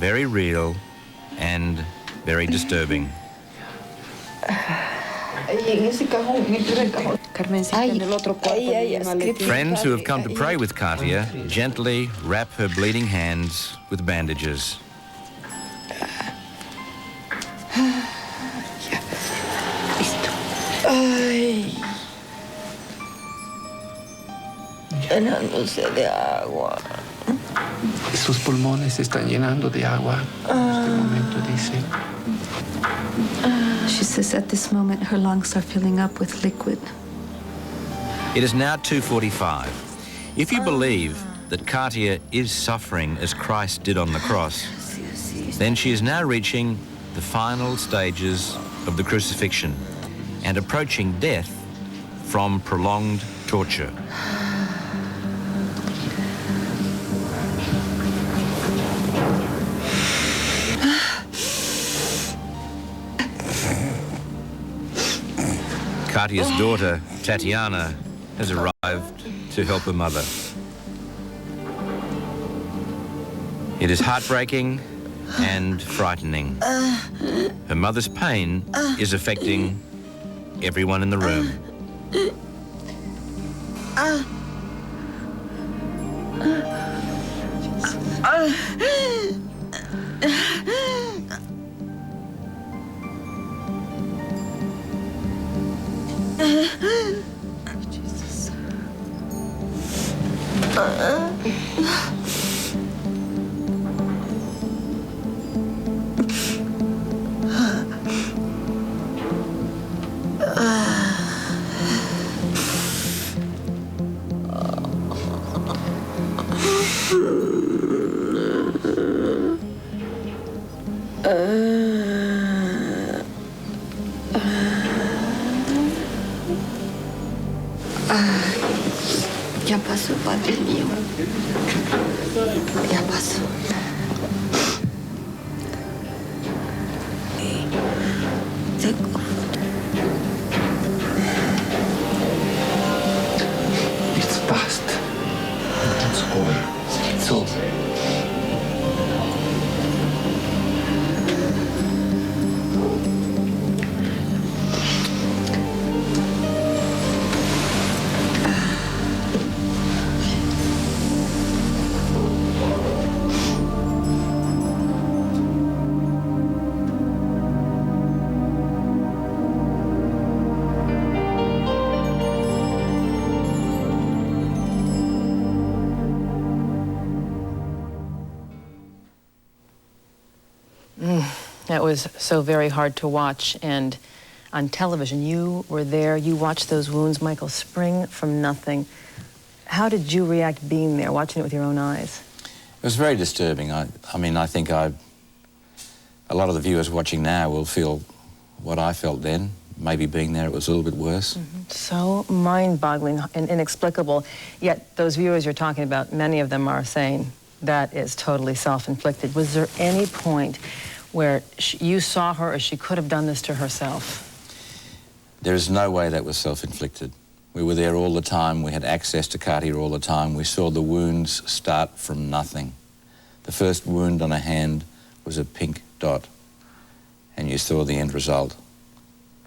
very real and very disturbing. Friends who have come to pray with Katia gently wrap her bleeding hands with bandages. Llenándose de agua. Sus pulmones se están llenando de agua. En este momento dice. She says at this moment her lungs are filling up with liquid. It is now 2:45. If you believe that Katia is suffering as Christ did on the cross, then she is now reaching the final stages of the crucifixion and approaching death from prolonged torture. Katia's daughter, Tatiana, has arrived to help her mother. It is heartbreaking and frightening. Her mother's pain is affecting everyone in the room. Jesus. Ya pasó, Padre mío. Ya pasó. It's past. It's over. It's over. That was so very hard to watch, and on television, you were there, you watched those wounds, Michael, spring from nothing. How did you react being there, watching it with your own eyes? It was very disturbing. I think a lot of the viewers watching now will feel what I felt then. Maybe being there, it was a little bit worse. So mind-boggling and inexplicable, yet those viewers you're talking about, many of them are saying that is totally self-inflicted. Was there any point where you saw her or she could have done this to herself? There is no way that was self-inflicted. We were there all the time. We had access to Katia all the time. We saw the wounds start from nothing. The first wound on her hand was a pink dot, and you saw the end result.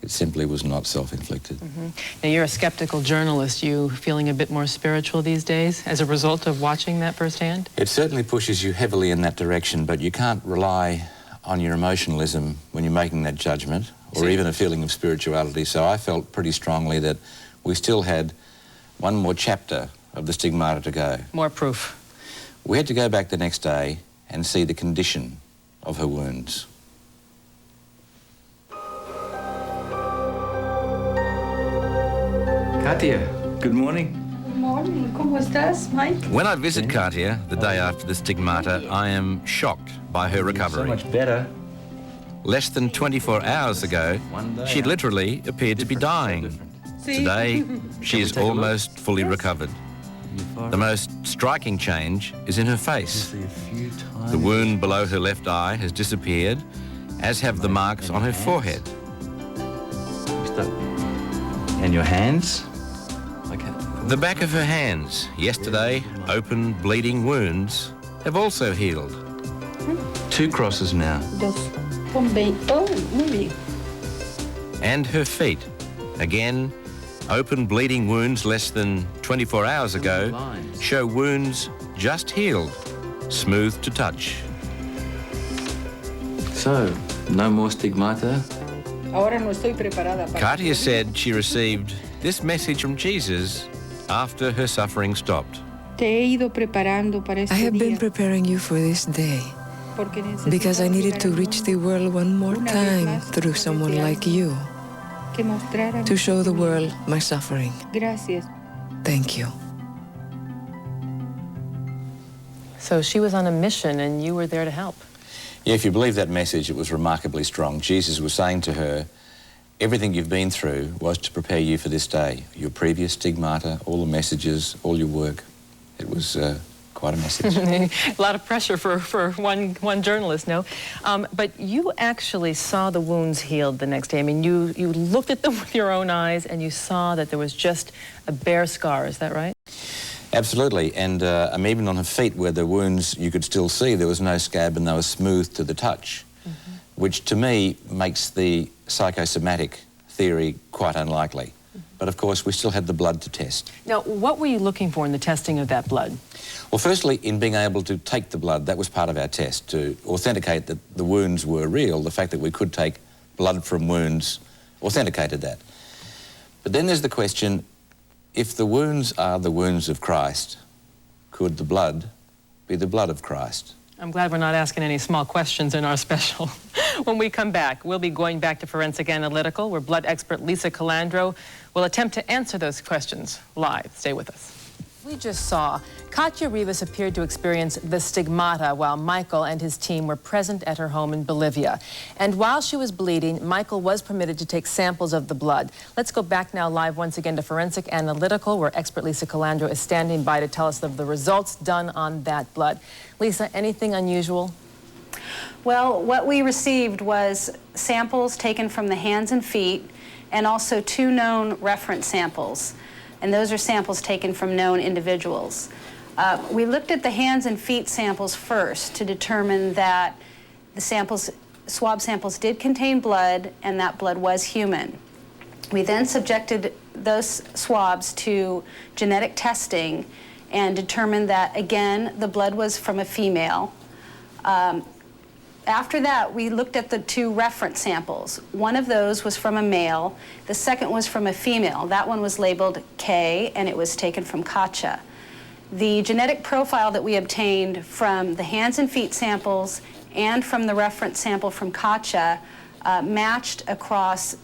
It simply was not self-inflicted. Now, you're a skeptical journalist. You feeling a bit more spiritual these days as a result of watching that firsthand? It certainly pushes you heavily in that direction, but you can't rely on your emotionalism when you're making that judgment, or even a feeling of spirituality. So I felt pretty strongly that we still had one more chapter of the stigmata to go. More proof. We had to go back the next day and see the condition of her wounds. Katia, good morning. Good morning. ¿Cómo estás, Mike? When I visit Katia the day after the stigmata, I am shocked by her recovery. So much better. Less than 24 hours ago, she literally appeared to be dying. Today, she is almost fully recovered. The most striking change is in her face. The wound below her left eye has disappeared, as have the marks on her forehead. And your hands? The back of her hands, yesterday open bleeding wounds, have also healed. 2 crosses now. Dos. Pon 20. Oh, muy bien. And her feet. Again, open bleeding wounds less than 24 hours ago show wounds just healed, smooth to touch. So, no more stigmata? Ahora no estoy preparada para... Katia said she received this message from Jesus after her suffering stopped. Te he ido preparando para este I have been día, preparing you for this day porque necesitaba because I needed llegar to al reach mundo the world one more una vez time más through a someone través de like you, que mostrara to mi show the sufrimiento. world my suffering. Gracias. Thank you. So she was on a mission and you were there to help. Yeah, if you believe that message, it was remarkably strong. Jesus was saying to her, everything you've been through was to prepare you for this day. Your previous stigmata, all the messages, all your work. It was quite a message. A lot of pressure for one journalist, no? But you actually saw the wounds healed the next day. I mean, you looked at them with your own eyes and you saw that there was just a bare scar, is that right? Absolutely, and even on her feet where the wounds you could still see, there was no scab and they were smooth to the touch, which to me makes the psychosomatic theory quite unlikely. But of course, we still had the blood to test. Now, what were you looking for in the testing of that blood? Well, firstly, in being able to take the blood, that was part of our test, to authenticate that the wounds were real. The fact that we could take blood from wounds authenticated that. But then there's the question, if the wounds are the wounds of Christ, could the blood be the blood of Christ? I'm glad we're not asking any small questions in our special. When we come back, we'll be going back to Forensic Analytical, where blood expert Lisa Calandro will attempt to answer those questions live. Stay with us. We just saw Katia Rivas appeared to experience the stigmata while Michael and his team were present at her home in Bolivia. And while she was bleeding, Michael was permitted to take samples of the blood. Let's go back now live once again to Forensic Analytical, where expert Lisa Calandro is standing by to tell us of the results done on that blood. Lisa, anything unusual? Well, what we received was samples taken from the hands and feet and also 2 known reference samples. And those are samples taken from known individuals. We looked at the hands and feet samples first to determine that the swab samples did contain blood and that blood was human. We then subjected those swabs to genetic testing and determined that, again, the blood was from a female. After that, we looked at the 2 reference samples. One of those was from a male. The second was from a female. That one was labeled K, and it was taken from Katia. The genetic profile that we obtained from the hands and feet samples and from the reference sample from Katia matched across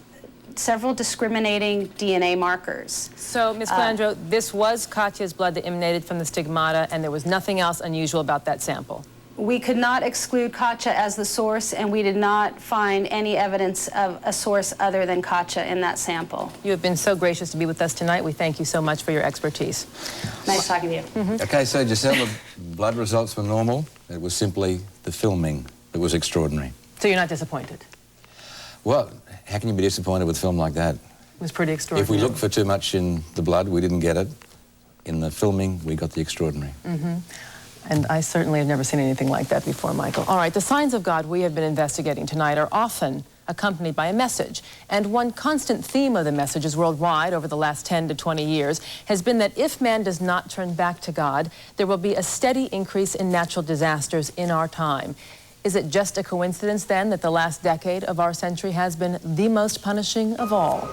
several discriminating DNA markers. So, Ms. Calandro, this was Katia's blood that emanated from the stigmata, and there was nothing else unusual about that sample? We could not exclude Katia as the source, and we did not find any evidence of a source other than Katia in that sample. You have been so gracious to be with us tonight. We thank you so much for your expertise. Nice talking to you. Okay, so Giselle, the blood results were normal. It was simply the filming that was extraordinary. So you're not disappointed? Well, how can you be disappointed with film like that? It was pretty extraordinary. If we looked for too much in the blood, we didn't get it. In the filming, we got the extraordinary. And I certainly have never seen anything like that before, Michael. All right, the signs of God we have been investigating tonight are often accompanied by a message. And one constant theme of the messages worldwide over the last 10 to 20 years has been that if man does not turn back to God, there will be a steady increase in natural disasters in our time. Is it just a coincidence, then, that the last decade of our century has been the most punishing of all?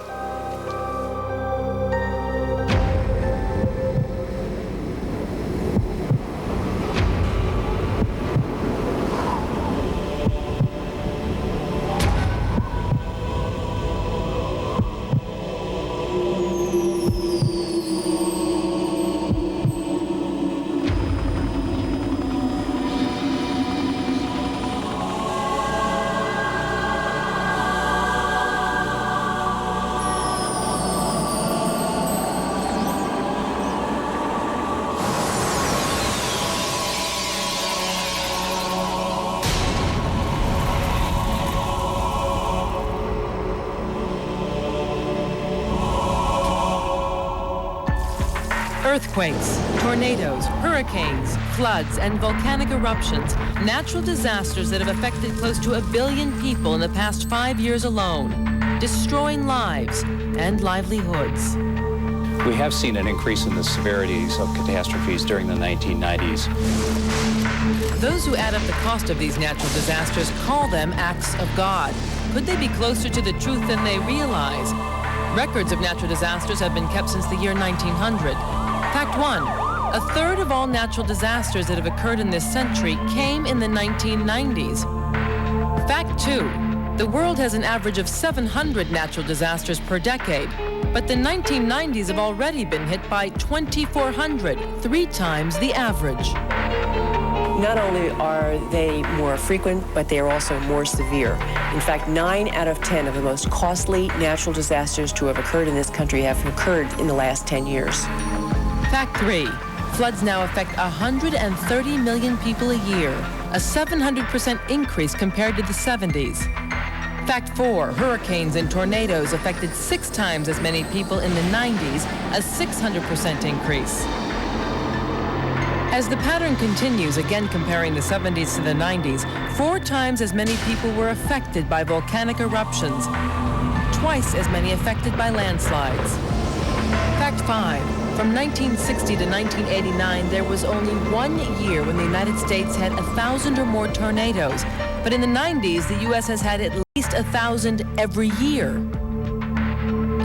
Earthquakes, tornadoes, hurricanes, floods, and volcanic eruptions, natural disasters that have affected close to 1 billion people in the past 5 years alone, destroying lives and livelihoods. We have seen an increase in the severities of catastrophes during the 1990s. Those who add up the cost of these natural disasters call them acts of God. Could they be closer to the truth than they realize? Records of natural disasters have been kept since the year 1900. Fact 1, a third of all natural disasters that have occurred in this century came in the 1990s. Fact 2, the world has an average of 700 natural disasters per decade, but the 1990s have already been hit by 2,400, 3 times the average. Not only are they more frequent, but they are also more severe. In fact, 9 out of 10 of the most costly natural disasters to have occurred in this country have occurred in the last 10 years. Fact 3, floods now affect 130 million people a year, a 700% increase compared to the 70s. Fact 4, hurricanes and tornadoes affected 6 times as many people in the 90s, a 600% increase. As the pattern continues, again comparing the 70s to the 90s, 4 times as many people were affected by volcanic eruptions, twice as many affected by landslides. Fact 5, from 1960 to 1989, there was only 1 year when the United States had 1,000 or more tornadoes, but in the 90s, the U.S. has had at least 1,000 every year.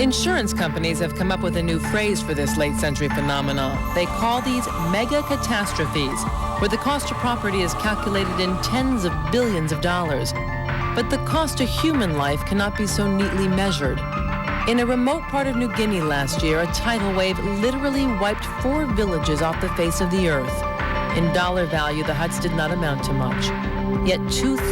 Insurance companies have come up with a new phrase for this late-century phenomenon. They call these mega catastrophes, where the cost to property is calculated in tens of billions of dollars. But the cost to human life cannot be so neatly measured. In a remote part of New Guinea last year, a tidal wave literally wiped 4 villages off the face of the earth. In dollar value, the huts did not amount to much. Yet